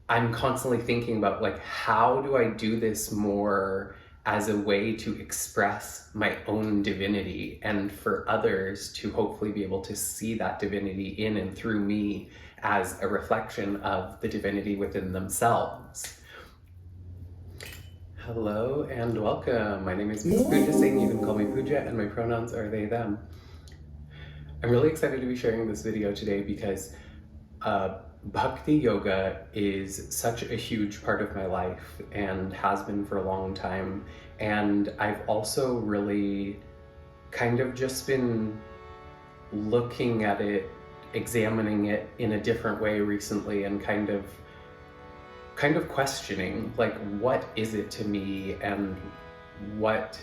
I'm constantly thinking about like, how do I do this more as a way to express my own divinity and for others to hopefully be able to see that divinity in and through me as a reflection of the divinity within themselves. Hello and welcome. My name is Puja Singh. You can call me Puja and my pronouns are they, them. I'm really excited to be sharing this video today because bhakti yoga is such a huge part of my life and has been for a long time. And I've also really kind of just been looking at it, examining it in a different way recently, and kind of questioning, like, what is it to me, and what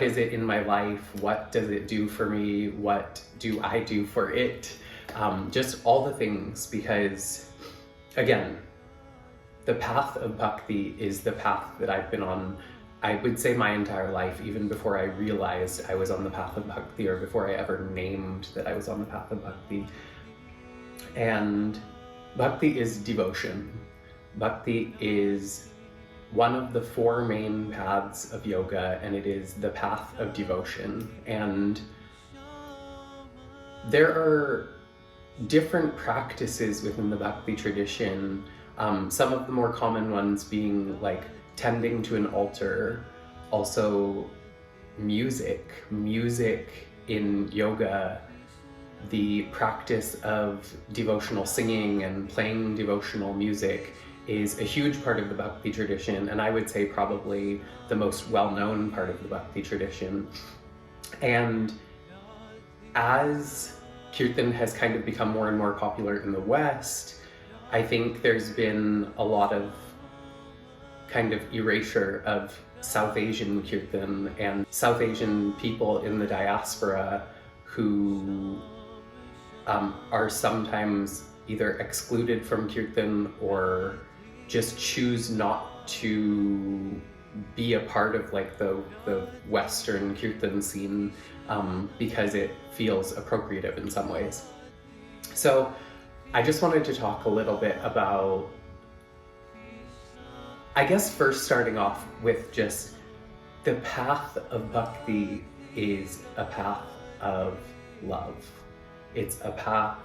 is it in my life? What does it do for me? What do I do for it? Just all the things, because again, the path of bhakti is the path that I've been on, I would say, my entire life, even before I realized I was on the path of bhakti, or before I ever named that I was on the path of bhakti. And bhakti is devotion. Bhakti is one of the four main paths of yoga, and it is the path of devotion. And there are different practices within the bhakti tradition, some of the more common ones being like tending to an altar, also music in yoga, the practice of devotional singing and playing devotional music is a huge part of the bhakti tradition, and I would say probably the most well-known part of the bhakti tradition. And as kirtan has kind of become more and more popular in the West, I think there's been a lot of kind of erasure of South Asian kirtan and South Asian people in the diaspora who are sometimes either excluded from kirtan or just choose not to be a part of like the Western kirtan scene because it feels appropriative in some ways. So I just wanted to talk a little bit about, I guess, first starting off with just the path of bhakti is a path of love. It's a path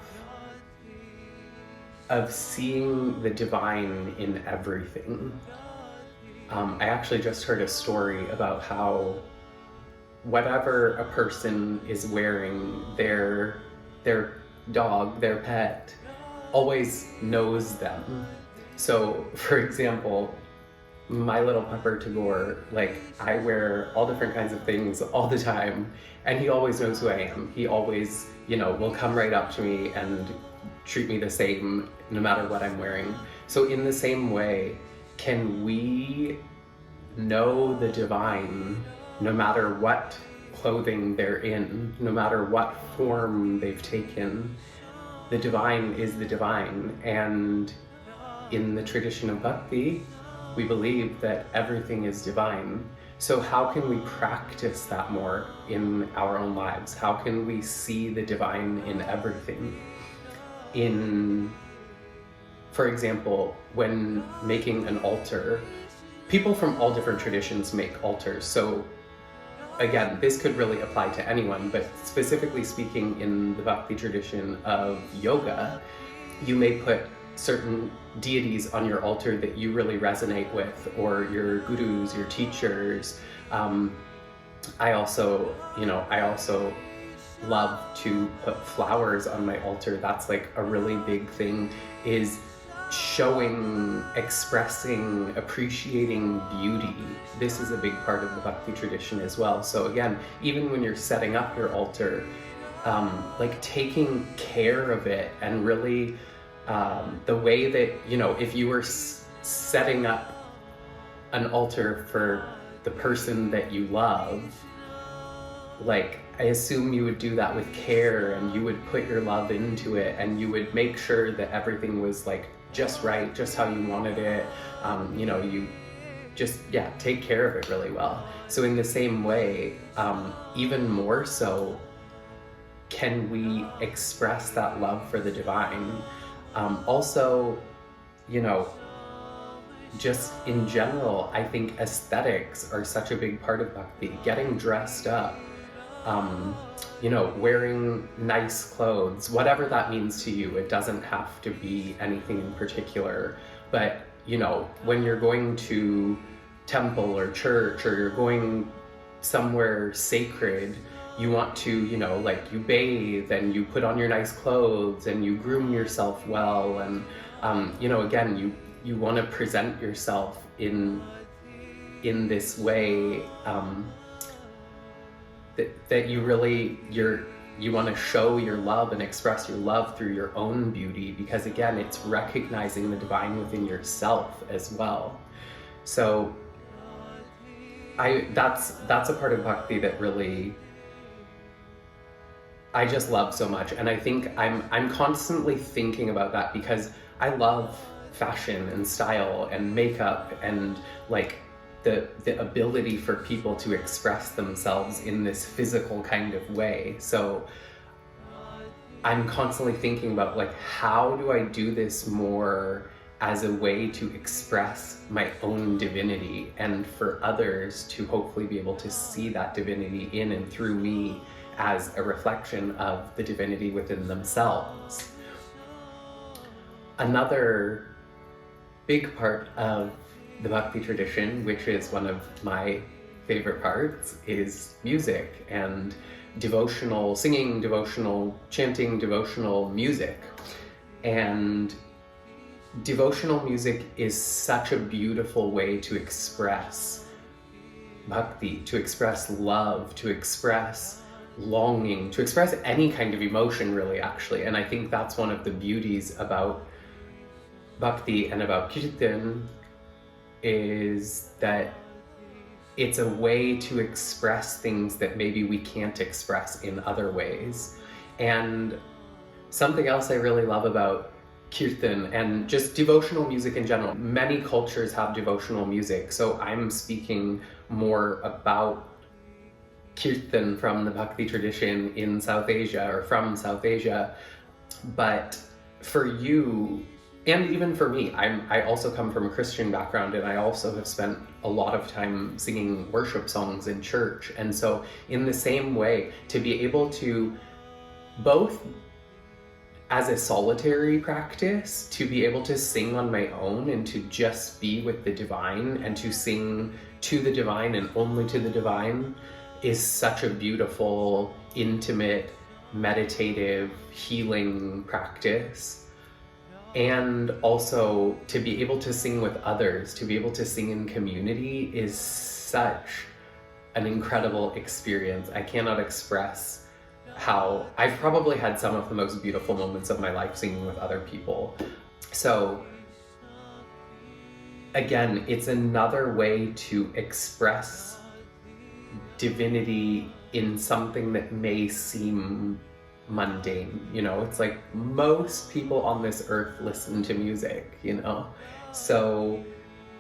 of seeing the divine in everything. I actually just heard a story about how whatever a person is wearing, their dog, their pet, always knows them. So, for example, my little pupper Tagore, like, I wear all different kinds of things all the time, and he always knows who I am. He always, will come right up to me and treat me the same no matter what I'm wearing. So in the same way, can we know the divine no matter what clothing they're in, no matter what form they've taken? The divine is the divine, and in the tradition of bhakti, we believe that everything is divine. So how can we practice that more in our own lives? How can we see the divine in everything? For example, when making an altar, people from all different traditions make altars. So again, this could really apply to anyone, but specifically speaking in the bhakti tradition of yoga, you may put certain deities on your altar that you really resonate with, or your gurus, your teachers. I also love to put flowers on my altar. That's like a really big thing, is showing, expressing, appreciating beauty. This is a big part of the bhakti tradition as well. So again, even when you're setting up your altar, like taking care of it, and really the way that, if you were setting up an altar for the person that you love, like, I assume you would do that with care, and you would put your love into it, and you would make sure that everything was like just right, just how you wanted it. You just, take care of it really well. So in the same way, even more so, can we express that love for the divine? Also, just in general, I think aesthetics are such a big part of bhakti. Getting dressed up, wearing nice clothes, whatever that means to you. It doesn't have to be anything in particular. But, when you're going to temple or church, or you're going somewhere sacred, you want to, you bathe and you put on your nice clothes and you groom yourself well. And, again, you want to present yourself in this way, that you want to show your love and express your love through your own beauty, because again, it's recognizing the divine within yourself as well. So that's a part of bhakti that really I just love so much. And I think I'm constantly thinking about that, because I love fashion and style and makeup and like the ability for people to express themselves in this physical kind of way. So I'm constantly thinking about like, how do I do this more as a way to express my own divinity, and for others to hopefully be able to see that divinity in and through me as a reflection of the divinity within themselves. Another big part of the bhakti tradition, which is one of my favorite parts, is music and devotional singing, devotional chanting, devotional music. And devotional music is such a beautiful way to express bhakti, to express love, to express longing, to express any kind of emotion, really, actually. And I think that's one of the beauties about bhakti and about kirtan, is that it's a way to express things that maybe we can't express in other ways. And something else I really love about kirtan and just devotional music in general, many cultures have devotional music, so I'm speaking more about kirtan from the bhakti tradition in South Asia, or from South Asia. But for you, and even for me, I also come from a Christian background, and I also have spent a lot of time singing worship songs in church. And so in the same way, to be able to both as a solitary practice, to be able to sing on my own and to just be with the divine and to sing to the divine and only to the divine, is such a beautiful, intimate, meditative, healing practice. And also to be able to sing with others, to be able to sing in community, is such an incredible experience. I cannot express how I've probably had some of the most beautiful moments of my life singing with other people. So again, it's another way to express divinity in something that may seem mundane. It's like most people on this earth listen to music, so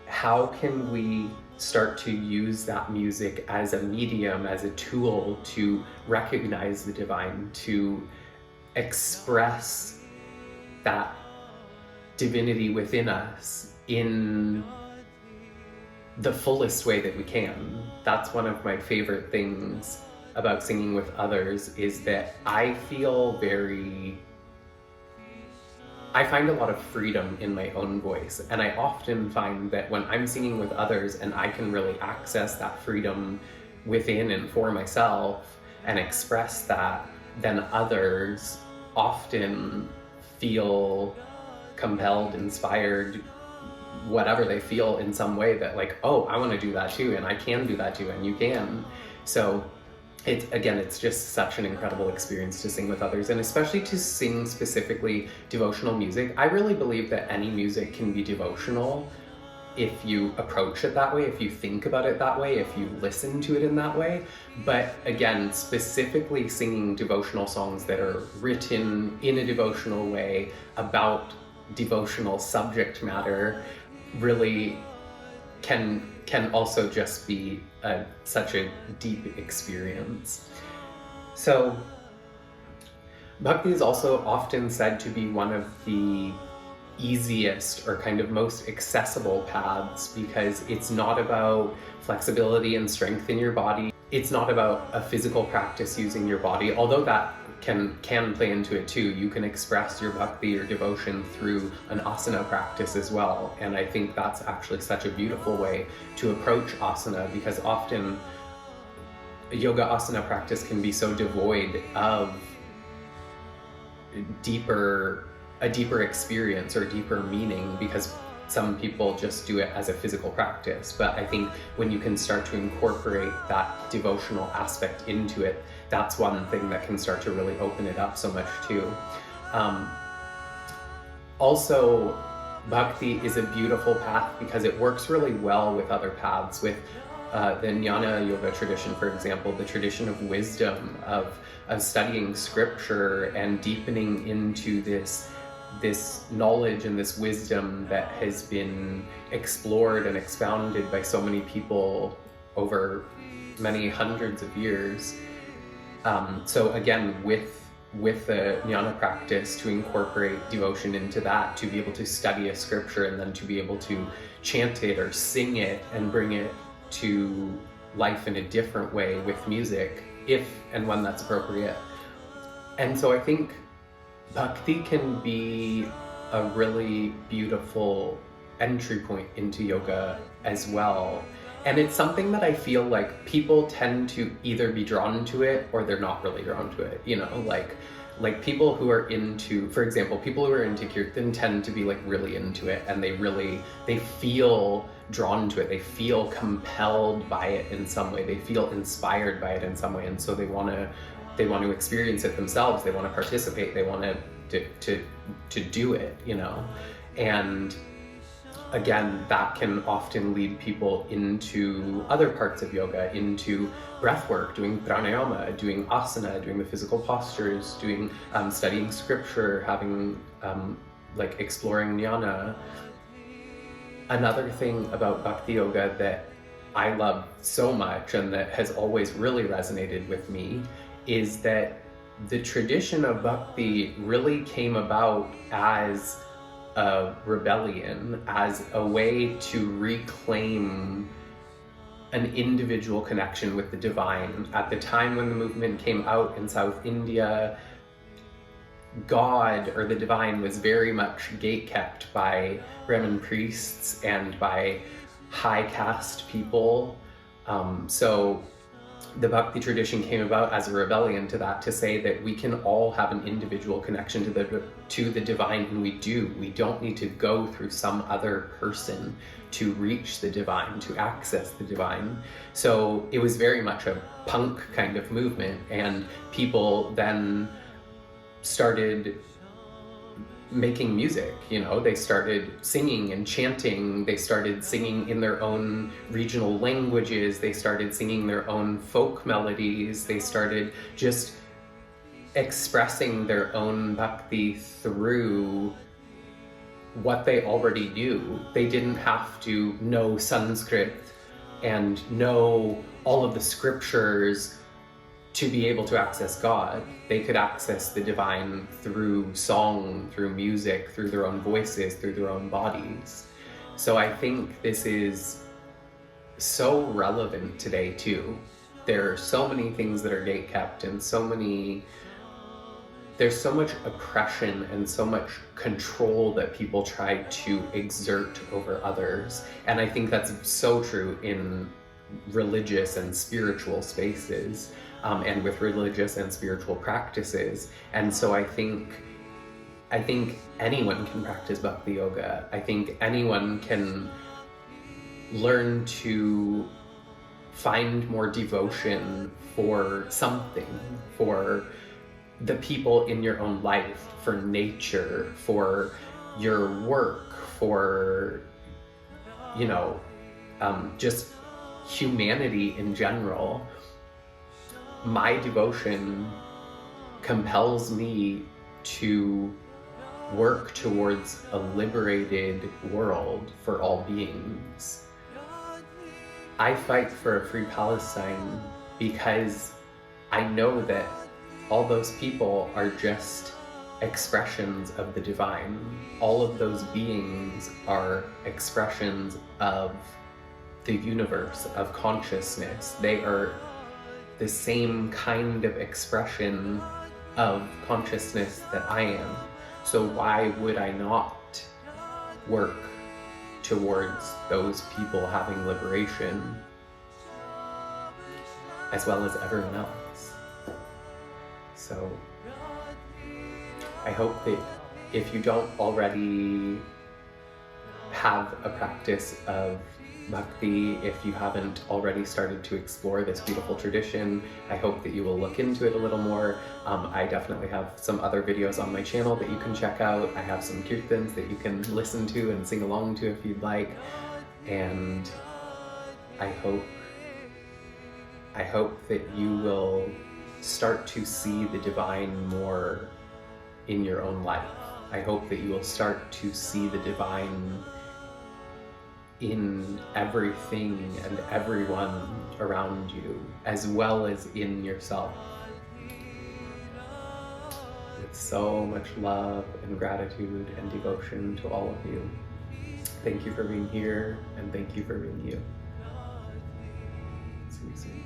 how can we start to use that music as a medium, as a tool to recognize the divine, to express that divinity within us in the fullest way that we can? That's one of my favorite things about singing with others, is that I find a lot of freedom in my own voice. And I often find that when I'm singing with others and I can really access that freedom within and for myself and express that, then others often feel compelled, inspired, whatever they feel, in some way that like, oh, I want to do that too, and I can do that too, and you can. So it's just such an incredible experience to sing with others, and especially to sing specifically devotional music. I really believe that any music can be devotional if you approach it that way, if you think about it that way, if you listen to it in that way. But again, specifically singing devotional songs that are written in a devotional way about devotional subject matter really can also just be such a deep experience. So bhakti is also often said to be one of the easiest or kind of most accessible paths, because it's not about flexibility and strength in your body. It's not about a physical practice using your body, although that can play into it too. You can express your bhakti or devotion through an asana practice as well. And I think that's actually such a beautiful way to approach asana, because often yoga asana practice can be so devoid of a deeper experience or deeper meaning, because some people just do it as a physical practice. But I think when you can start to incorporate that devotional aspect into it, that's one thing that can start to really open it up so much too. Also, bhakti is a beautiful path because it works really well with other paths, with the jnana yoga tradition, for example, the tradition of wisdom, of studying scripture and deepening into this knowledge and this wisdom that has been explored and expounded by so many people over many hundreds of years. So again, with the jnana practice, to incorporate devotion into that, to be able to study a scripture and then to be able to chant it or sing it and bring it to life in a different way with music, if and when that's appropriate. And so I think bhakti can be a really beautiful entry point into yoga as well. And it's something that I feel like people tend to either be drawn to it or they're not really drawn to it, you know, like people who are into, for example, people who are into kirtan tend to be like really into it, and they feel drawn to it, they feel compelled by it in some way, they feel inspired by it in some way, and so they want to experience it themselves, they want to participate, they want to do it, you know. And again, that can often lead people into other parts of yoga, into breath work, doing pranayama, doing asana, doing the physical postures, doing studying scripture, having like exploring jnana. Another thing about bhakti yoga that I love so much and that has always really resonated with me is that the tradition of bhakti really came about as a rebellion, as a way to reclaim an individual connection with the divine. At the time when the movement came out in South India, God, or the divine, was very much gatekept by Brahmin priests and by high caste people. So the bhakti tradition came about as a rebellion to that, to say that we can all have an individual connection to the divine, and we don't need to go through some other person to reach the divine, to access the divine. So it was very much a punk kind of movement, and people then started making music, you know, they started singing and chanting, they started singing in their own regional languages, they started singing their own folk melodies, they started just expressing their own bhakti through what they already knew. They didn't have to know Sanskrit and know all of the scriptures to be able to access God. They could access the divine through song, through music, through their own voices, through their own bodies. So I think this is so relevant today too. There are so many things that are gatekept, and there's so much oppression and so much control that people try to exert over others. And I think that's so true in religious and spiritual spaces, and with religious and spiritual practices. And so I think anyone can practice bhakti yoga. I think anyone can learn to find more devotion for something, for the people in your own life, for nature, for your work, for, you know, just humanity in general. My devotion compels me to work towards a liberated world for all beings. I fight for a free Palestine because I know that all those people are just expressions of the divine. All of those beings are expressions of the universe, of consciousness. They are the same kind of expression of consciousness that I am. So why would I not work towards those people having liberation as well as everyone else? So I hope that if you don't already have a practice of bhakti, if you haven't already started to explore this beautiful tradition, I hope that you will look into it a little more. I definitely have some other videos on my channel that you can check out. I have some kirtans that you can listen to and sing along to if you'd like. And I hope that you will start to see the divine more in your own life. I hope that you will start to see the divine in everything and everyone around you, as well as in yourself. With so much love and gratitude and devotion to all of you. Thank you for being here, and thank you for being you. See you soon.